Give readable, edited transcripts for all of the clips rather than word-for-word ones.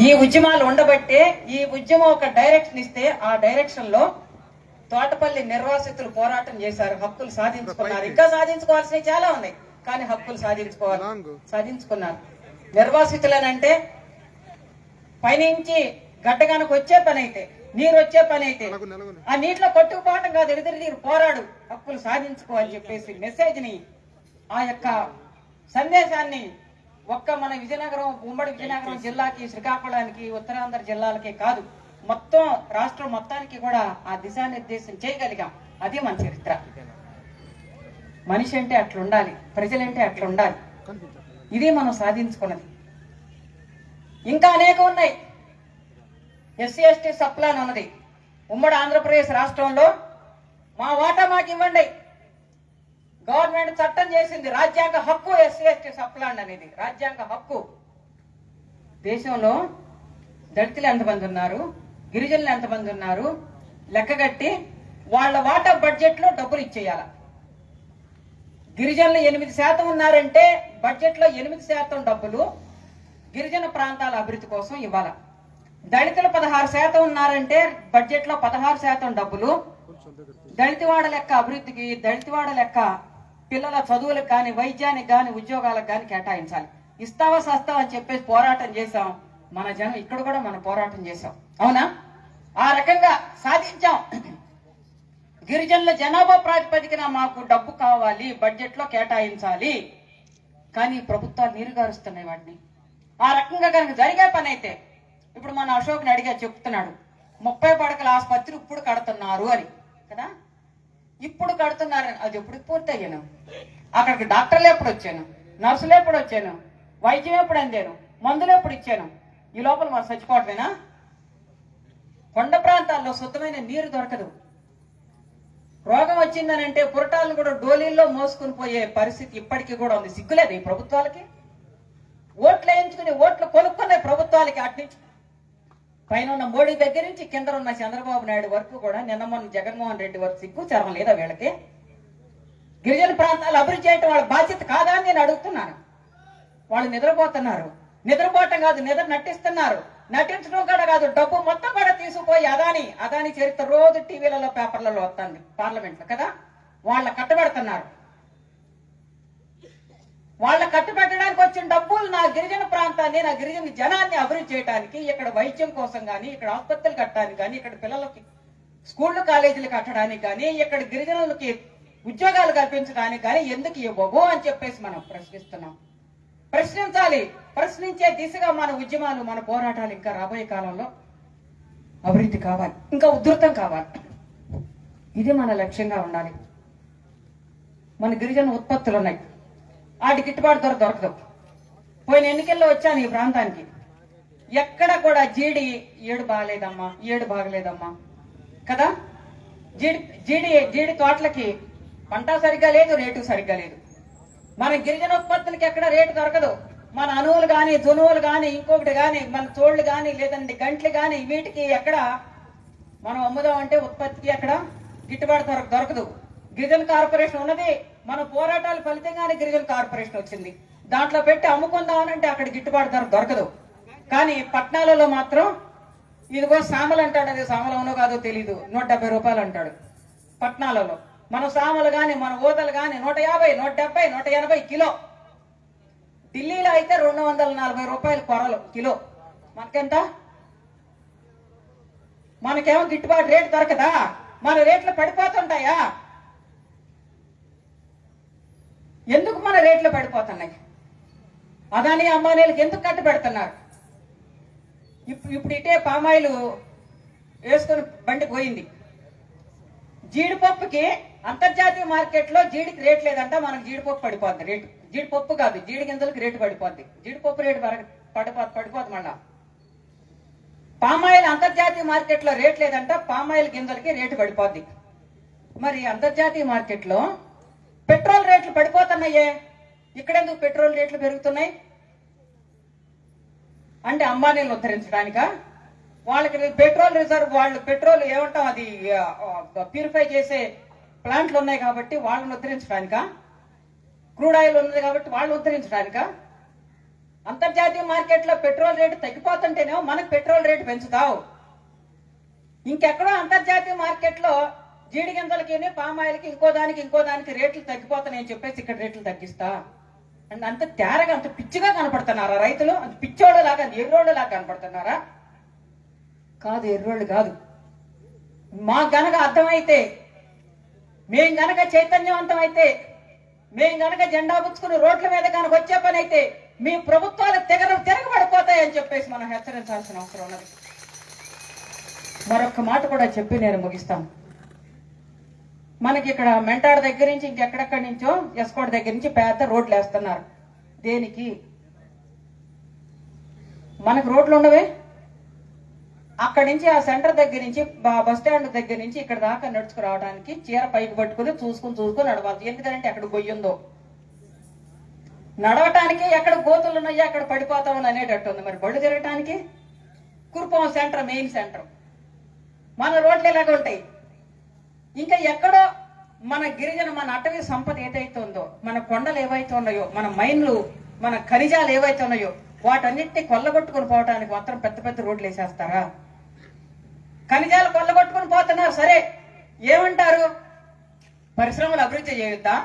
ఈ ఉద్యమాలు ఉండబట్టే ఈ ఉద్యమం ఒక డైరెక్షన్ ఇస్తే ఆ డైరెక్షన్ లో తోటపల్లి నిర్వాసితులు పోరాటం చేశారు, హక్కులు సాధించుకున్నారు. ఇంకా సాధించుకోవాల్సినవి చాలా ఉన్నాయి, కానీ హక్కులు సాధించుకున్నారు. నిర్వాసితులనంటే పైనుంచి గడ్డగానికి వచ్చే పని అయితే, నీరు వచ్చే పని అయితే ఆ నీటిలో కొట్టుకుపోవటం కాదు, ఎదురు పోరాడు, హక్కులు సాధించుకో అని చెప్పేసి మెసేజ్ ని, ఆ యొక్క సందేశాన్ని ఒక్క మన విజయనగరం, ఉమ్మడి విజయనగరం జిల్లాకి, శ్రీకాకుళానికి, ఉత్తరాంధ్ర జిల్లాలకే కాదు, మొత్తం రాష్ట్రం మొత్తానికి కూడా ఆ దిశానిర్దేశం చేయగలిగాం. అది మన చరిత్ర. మనిషి అంటే అట్లుండాలి, ప్రజలంటే అట్లుండాలి. ఇది మనం సాధించుకున్నది. ఇంకా అనేకం ఉన్నాయి. ఎస్సీ ఎస్టీ సప్లాన్ ఉన్నది. ఉమ్మడి ఆంధ్రప్రదేశ్ రాష్ట్రంలో మా వాటా మాకు ఇవ్వండి. గవర్నమెంట్ చట్టం చేసింది, రాజ్యాంగ హక్కు ఎస్సీ ఎస్టీ సప్లాన్ అనేది రాజ్యాంగ హక్కు. దేశంలో దళితులు ఎంతమంది ఉన్నారు, గిరిజనులు ఎంతమంది ఉన్నారు లెక్కగట్టి వాళ్ళ వాటా బడ్జెట్ లో డబ్బులు ఇచ్చేయాల. గిరిజనులు 8% ఉన్నారంటే బడ్జెట్ లో 8% డబ్బులు గిరిజన ప్రాంతాల అభివృద్ధి కోసం ఇవ్వాల. దళితులు 16% ఉన్నారంటే బడ్జెట్ లో 16% డబ్బులు దళితవాడ లెక్క అభివృద్ధికి, దళితవాడ లెక్క పిల్లల చదువులకు గాని, వైద్యానికి గాని, ఉద్యోగాలకు గాని కేటాయించాలి. ఇస్తావా సస్తావా అని చెప్పేసి పోరాటం చేశాం. మన జనం ఇక్కడ కూడా మనం పోరాటం చేశాం, అవునా? ఆ రకంగా సాధించాం. గిరిజనుల జనాభా ప్రాతిపదికన మాకు డబ్బు కావాలి, బడ్జెట్ లో కేటాయించాలి. కానీ ప్రభుత్వాలు నీరుగారుస్తున్నాయి వాటిని. ఆ రకంగా కనుక జరిగే పని అయితే, ఇప్పుడు మన అశోక్ని అడిగా చెప్తున్నాడు, 30 పడకల ఆసుపత్రి ఇప్పుడు కడుతున్నారు అని కదా. ఇప్పుడు కడుతున్నారని అది ఎప్పుడు పూర్తయ్యాను? అక్కడికి డాక్టర్లు ఎప్పుడు వచ్చాను, నర్సులు ఎప్పుడు వచ్చాను, వైద్యం ఎప్పుడు అందాను, మందులు ఎప్పుడు ఇచ్చాను? ఈ లోపల మనం చచ్చిపోవటమేనా? కొండ ప్రాంతాల్లో శుద్ధమైన నీరు దొరకదు. రోగం వచ్చిందనంటే పురటాలను కూడా డోలీల్లో మోసుకుని పోయే పరిస్థితి ఇప్పటికీ కూడా ఉంది. సిగ్గులేదు ఈ ప్రభుత్వాలకి? ఓట్లు వేయించుకుని ఓట్లు కొనుక్కునే ప్రభుత్వాలకి అట్నుంచి పైన ఉన్న మోడీ దగ్గర నుంచి కింద ఉన్న చంద్రబాబు నాయుడు వరకు కూడా, నిన్న మొన్న జగన్మోహన్ రెడ్డి వరకు సిగ్గు చర్మ లేదా వీళ్ళకి? గిరిజన ప్రాంతాలు అభివృద్ధి చేయటం వాళ్ళ బాధ్యత కాదా అని నేను అడుగుతున్నాను. వాళ్ళు నిద్రపోతున్నారు. నిద్రపోవటం కాదు, నిద్ర నటిస్తున్నారు. నటించడం కూడా కాదు, డబ్బు మొత్తం కూడా తీసుకుపోయి అదాని చరిత్ర రోజు టీవీలలో, పేపర్లలో వస్తుంది, పార్లమెంట్ లో కదా. వాళ్ళ కట్టబెడుతున్నారు. వాళ్ళ కట్టుబెట్టడానికి వచ్చిన డబ్బులు నా గిరిజన ప్రాంతాన్ని, నా గిరిజన జనాన్ని అభివృద్ధి చేయడానికి, ఇక్కడ వైద్యం కోసం గానీ, ఇక్కడ ఆసుపత్రులు కట్టడానికి గానీ, ఇక్కడ పిల్లలకి స్కూళ్లు కాలేజీలు కట్టడానికి గానీ, ఇక్కడ గిరిజనులకి ఉద్యోగాలు కల్పించడానికి గానీ ఎందుకు ఇవ్వవు అని చెప్పేసి మనం ప్రశ్నిస్తున్నాం. ప్రశ్నించాలి. ప్రశ్నించే దిశగా మన ఉద్యమాలు, మన పోరాటాలు ఇంకా రాబోయే కాలంలో అభివృద్ధి కావాలి, ఇంకా ఉధృతం కావాలి. ఇది మన లక్ష్యంగా ఉండాలి. మన గిరిజన ఉత్పత్తులు ఉన్నాయి, వాటి గిట్టుబాటు ధర దొరకదు. పోయిన ఎన్నికల్లో వచ్చాను ఈ ప్రాంతానికి, ఎక్కడ కూడా జీడి ఏడు బాగలేదమ్మా కదా. జీడి తోటలకి పంట సరిగ్గా లేదు, రేటు సరిగ్గా లేదు. మన గిరిజన ఉత్పత్తులకి ఎక్కడ రేటు దొరకదు. మన అణువులు గాని, జునువులు గాని, ఇంకొకటి గాని, మన తోళ్లు గాని, లేదంటే గంటలు గాని, వీటికి ఎక్కడ మనం అమ్ముదామంటే ఉత్పత్తికి ఎక్కడ గిట్టుబాటు దొరకదు. గిరిజన కార్పొరేషన్ ఉన్నది, మన పోరాటాల ఫలితంగానే గిరిజన కార్పొరేషన్ వచ్చింది. దాంట్లో పెట్టి అమ్ముకుందామనంటే అక్కడ గిట్టుబాటు ధర దొరకదు. కానీ పట్టణాలలో మాత్రం ఇదిగో సామలు అంటాడు, అది సామలవునో కాదో తెలీదు, 170 రూపాయలు అంటాడు పట్టణాలలో. మన సామలు గాని, మన ఊదలు గాని 150, 170, 180 కిలో. ఢిల్లీలో అయితే 240 రూపాయలు కొరలు కిలో. మనకెంత? మనకేమో గిట్టుబాటు రేటు దొరకదా? మన రేట్లు పడిపోతుంటాయా? ఎందుకు మన రేట్లు పడిపోతున్నాయి? అదాని అంబానీలకు ఎందుకు కట్టు పెడుతున్నారు? ఇప్పుడు ఇటే పామాయిల్ వేసుకుని బండి పోయింది. జీడిపప్పుకి అంతర్జాతీయ మార్కెట్ లో జీడికి రేట్ లేదంట, మనకు జీడిపప్పు పడిపోద్ది రేటు. జీడిపప్పు కాదు, జీడి గింజలకి రేటు పడిపోద్ది. జీడిపప్పు రేటు పడిపోద్ది. మళ్ళా పామాయిల్ అంతర్జాతీయ మార్కెట్ లో రేట్ లేదంట, పామాయిల్ గింజలకి రేటు పడిపోద్ది. మరి అంతర్జాతీయ మార్కెట్ లో పెట్రోల్ రేట్లు పడిపోతున్నాయే, ఇక్కడెందుకు పెట్రోల్ రేట్లు పెరుగుతున్నాయి? అంటే అంబానీలు ఉద్ధరించడానికా? వాళ్ళకి పెట్రోల్ రిజర్వ్, వాళ్ళు పెట్రోల్ ఏమంటాం, అది ప్యూరిఫై చేసే ప్లాంట్లు ఉన్నాయి కాబట్టి వాళ్ళని ఉద్ధరించడానికా? క్రూడ్ ఆయిల్ ఉన్నది కాబట్టి వాళ్ళు ఉద్ధరించడానికా? అంతర్జాతీయ మార్కెట్లో పెట్రోల్ రేటు తగ్గిపోతుంటేనేమో మనకు పెట్రోల్ రేటు పెంచుతావు. ఇంకెక్కడో అంతర్జాతీయ మార్కెట్లో జీడి గింజలకి పామాయిల్కి ఇంకో దానికి రేట్లు తగ్గిపోతాయని చెప్పేసి ఇక్కడ రేట్లు తగ్గిస్తా అండ్ అంత తేరగా అంత పిచ్చిగా కనపడుతున్నారా రైతులు? అంత పిచ్చోళ్ళలాగా ఎర్రోళ్ళలాగా కనపడుతున్నారా? కాదు, ఎర్రోళ్ళు కాదు. మా గనక అర్థమైతే, మేం గనక చైతన్యవంతం అయితే, మేం గనక జెండా పుచ్చుకుని రోడ్ల మీద కనుక వచ్చే పని అయితే మీ ప్రభుత్వాలు తిరగబడిపోతాయని చెప్పేసి మనం హెచ్చరించాల్సిన అవసరం ఉన్నది. మరొక మాట కూడా చెప్పి నేను ముగిస్తాను. మనకి ఇక్కడ మెంటాడ దగ్గర నుంచి ఇంకెక్కడెక్కడి నుంచో ఎస్కోట్ దగ్గర నుంచి పెద్ద రోడ్లు వేస్తున్నారు. దేనికి? మనకు రోడ్లు ఉండవే. అక్కడి నుంచి ఆ సెంటర్ దగ్గర నుంచి బస్ స్టాండ్ దగ్గర నుంచి ఇక్కడ దాకా నడుచుకు రావడానికి చీర పైకి పట్టుకుని చూసుకుని నడవాలి. ఎందుకంటే అక్కడ గొయ్యుందో నడవటానికి, ఎక్కడ గోతులు ఉన్నాయో అక్కడ పడిపోతామని అనేటట్టు ఉంది. మరి బళ్ళు తిరగటానికి కురుపం సెంటర్, మెయిన్ సెంటర్. మన రోడ్లు ఎలాగ ఉంటాయి? ఇంకా ఎక్కడో మన గిరిజన, మన అటవీ సంపద ఏదైతే ఉందో, మన కొండలు ఏవైతే ఉన్నాయో, మన మైన్లు, మన ఖనిజాలు ఏవైతే ఉన్నాయో వాటన్నిటిని కొల్లగొట్టుకుని పోవటానికి మాత్రం పెద్ద పెద్ద రోడ్లు వేసేస్తారా? ఖనిజాలు కొల్లగొట్టుకుని పోతున్నారు, సరే ఏమంటారు? పరిశ్రమలు అభివృద్ధి చేయొద్దా?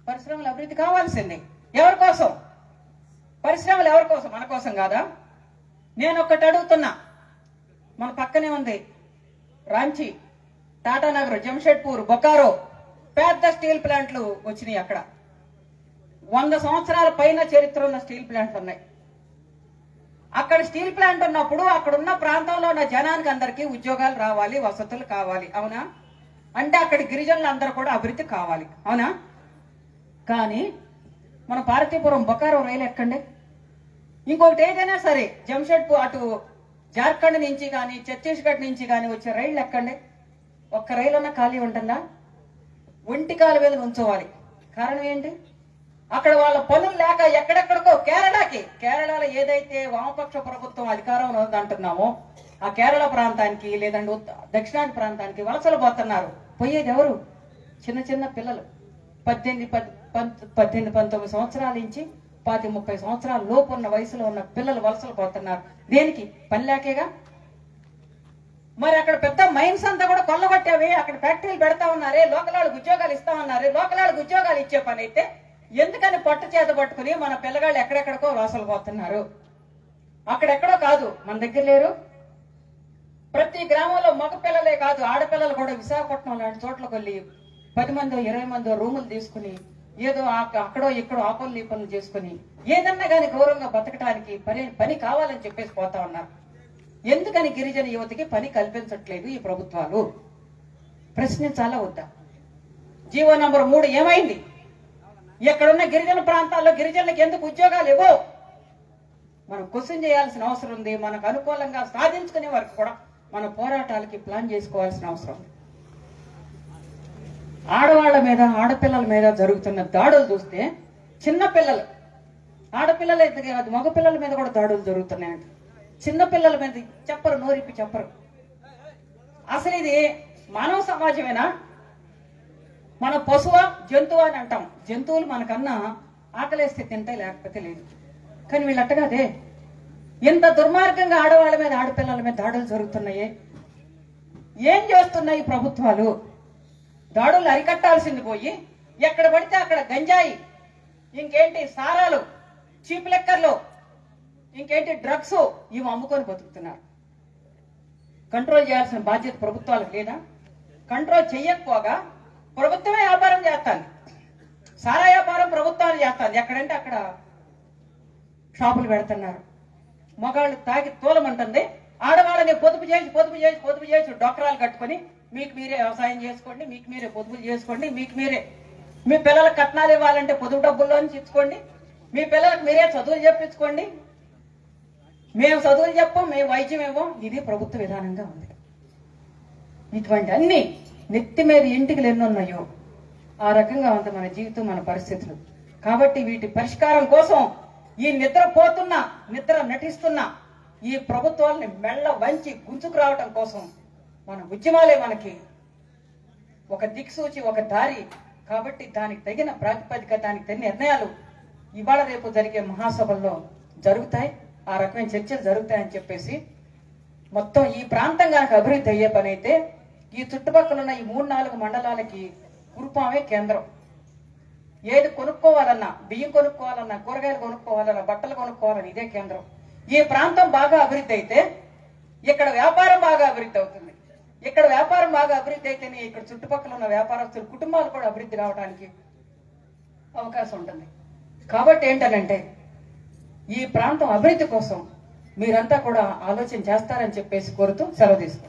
పరిశ్రమలు అభివృద్ధి కావాల్సింది. ఎవరి కోసం? పరిశ్రమలు ఎవరి కోసం? మన కోసం కాదా? నేను ఒక్కటి అడుగుతున్నా. మన పక్కనే ఉంది రాంచీ, టాటానగర్, జంషెడ్పూర్, బొకారో పెద్ద స్టీల్ ప్లాంట్లు వచ్చినాయి. అక్కడ 100 సంవత్సరాల పైన చరిత్ర ఉన్న స్టీల్ ప్లాంట్లు ఉన్నాయి. అక్కడ స్టీల్ ప్లాంట్ ఉన్నప్పుడు అక్కడున్న ప్రాంతంలో ఉన్న జనానికి అందరికీ ఉద్యోగాలు రావాలి, వసతులు కావాలి, అవునా? అంటే అక్కడ గిరిజనులు అందరూ కూడా అభివృద్ధి కావాలి, అవునా? కానీ మన పార్వతీపురం బొకారో రైలు ఎక్కండి. ఇంకొకటి ఏదైనా సరే జంషెడ్పూర్ అటు జార్ఖండ్ నుంచి కానీ ఛత్తీస్గఢ్ నుంచి కానీ వచ్చే రైళ్లు ఎక్కండి. ఒక్క రైలు అన్నా ఖాళీ ఉంటుందా? ఒంటి కాలు మీద ఉంచోవాలి. కారణం ఏంటి? అక్కడ వాళ్ళ పనులు లేక ఎక్కడెక్కడికో కేరళలో ఏదైతే వామపక్ష ప్రభుత్వం అధికారంలో అంటున్నామో ఆ కేరళ ప్రాంతానికి లేదంటే దక్షిణాది ప్రాంతానికి వలసలు పోతున్నారు. పోయేది ఎవరు? చిన్న చిన్న పిల్లలు, 18-19 సంవత్సరాల నుంచి 30 సంవత్సరాల లోపు ఉన్న వయసులో ఉన్న పిల్లలు వలసలు పోతున్నారు. దేనికి? పని లేకేగా. మరి అక్కడ పెద్ద మైన్స్ అంతా కూడా కొల్లగొట్టావి. అక్కడ ఫ్యాక్టరీలు పెడతా ఉన్నారే, లోకల్ వాళ్ళకి ఉద్యోగాలు ఇస్తా ఉన్నారే. లోకల్ వాళ్ళకి ఉద్యోగాలు ఇచ్చే పని అయితే ఎందుకని పొట్ట చేత పట్టుకుని మన పిల్లగాళ్ళు ఎక్కడెక్కడికో వలసలు పోతున్నారు? అక్కడెక్కడో కాదు, మన దగ్గర లేరు. ప్రతి గ్రామంలో మగ పిల్లలే కాదు, ఆడపిల్లలు కూడా విశాఖపట్నం లాంటి చోట్లకు వెళ్ళి 10 మందో 20 మందో రూములు తీసుకుని ఏదో అక్కడో ఇక్కడో ఆ పనులు ఈ పనులు చేసుకుని ఏదన్నా కానీ గౌరవంగా బతకడానికి పని కావాలని చెప్పేసి పోతా ఉన్నారు. ఎందుకని గిరిజన యువతకి పని కల్పించట్లేదు ఈ ప్రభుత్వాలు? ప్రశ్నించాలా వద్దా? జీవో నంబర్ 3 ఏమైంది? ఎక్కడున్న గిరిజన ప్రాంతాల్లో గిరిజనులకు ఎందుకు ఉద్యోగాలు ఇవ్వవు? మనం క్వశ్చన్ చేయాల్సిన అవసరం ఉంది. మనకు అనుకూలంగా సాధించుకునే వరకు కూడా మన పోరాటాలకి ప్లాన్ చేసుకోవాల్సిన అవసరం ఉంది. ఆడవాళ్ల మీద, ఆడపిల్లల మీద జరుగుతున్న దాడులు చూస్తే చిన్న పిల్లలు, ఆడపిల్లలు అయితే కాదు మగపిల్లల మీద కూడా దాడులు జరుగుతున్నాయంట. చిన్న పిల్లల మీద చెప్పరు, నోరిప్పి చెప్పరు. అసలు ఇది మానవ సమాజమేనా? మన పశువా, జంతువు అని అంటాం. జంతువులు మనకన్నా ఆకలేస్తే తింటాయి, లేకపోతే లేదు. కానీ వీళ్ళు అట్టగాదే. ఎంత దుర్మార్గంగా ఆడవాళ్ళ మీద, ఆడపిల్లల మీద దాడులు జరుగుతున్నాయి. ఏం చేస్తున్నాయి ప్రభుత్వాలు? దాడులు అరికట్టాల్సింది పోయి ఎక్కడ పడితే అక్కడ గంజాయి, ఇంకేంటి సారాలు, చీప్ లెక్కర్లు, ఇంకేంటి డ్రగ్స్, ఇవి అమ్ముకొని బతుకుతున్నారు. కంట్రోల్ చేయాల్సిన బాధ్యత ప్రభుత్వాలకు లేదా? కంట్రోల్ చెయ్యకపోగా ప్రభుత్వమే వ్యాపారం చేస్తాను. సారా వ్యాపారం ప్రభుత్వాలు చేస్తాను. ఎక్కడంటే అక్కడ షాపులు పెడుతున్నారు. మగాళ్ళు తాగి తోలమంటుంది. ఆడవాళ్ళని పొదుపు చేసి డోక్రాలు కట్టుకుని మీకు మీరే వ్యవసాయం చేసుకోండి, మీకు మీరే పొదుపులు చేసుకోండి, మీకు మీరే మీ పిల్లలకు కట్నాలు ఇవ్వాలంటే పొదుపు డబ్బుల్లోంచి ఇచ్చుకోండి, మీ పిల్లలకు మీరే చదువులు చెప్పించుకోండి, మేము చదువులు చెప్పం, మేము వైద్యం ఇవ్వం. ఇది ప్రభుత్వ విధానంగా ఉంది. ఇటువంటి అన్ని నెత్తి మీద ఇంటికి ఎన్నున్నాయో ఆ రకంగా ఉంది మన జీవితం, మన పరిస్థితులు. కాబట్టి వీటి పరిష్కారం కోసం ఈ నిద్ర నటిస్తున్న ఈ ప్రభుత్వాలని మెళ్ళ వంచి గుంజుకు రావటం కోసం మన ఉద్యమాలే మనకి ఒక దిక్సూచి, ఒక దారి. కాబట్టి దానికి తగిన ప్రాతిపదిక, దానికి తగిన నిర్ణయాలు ఇవాళ రేపు జరిగే మహాసభల్లో జరుగుతాయి, ఆ రకమైన చర్చలు జరుగుతాయని చెప్పేసి మొత్తం ఈ ప్రాంతం కనుక అభివృద్ధి అయ్యే పని అయితే ఈ చుట్టుపక్కల ఉన్న ఈ 3-4 మండలాలకి కురుపామే కేంద్రం. ఏది కొనుక్కోవాలన్నా, బియ్యం కొనుక్కోవాలన్నా, కూరగాయలు కొనుక్కోవాలన్నా, బట్టలు కొనుక్కోవాలన్నా ఇదే కేంద్రం. ఈ ప్రాంతం బాగా అభివృద్ధి అయితే ఇక్కడ వ్యాపారం బాగా అభివృద్ధి అవుతుంది. ఇక్కడ వ్యాపారం బాగా అభివృద్ధి అయితేనే ఇక్కడ చుట్టుపక్కల ఉన్న వ్యాపారస్తుల కుటుంబాలు కూడా అభివృద్ధి కావడానికి అవకాశం ఉంటుంది. కాబట్టి ఏంటనంటే ఈ ప్రాంతం అభివృద్ధి కోసం మీరంతా కూడా ఆలోచన చేస్తారని చెప్పేసి కోరుతూ సెలవు తీసుకుంటాం.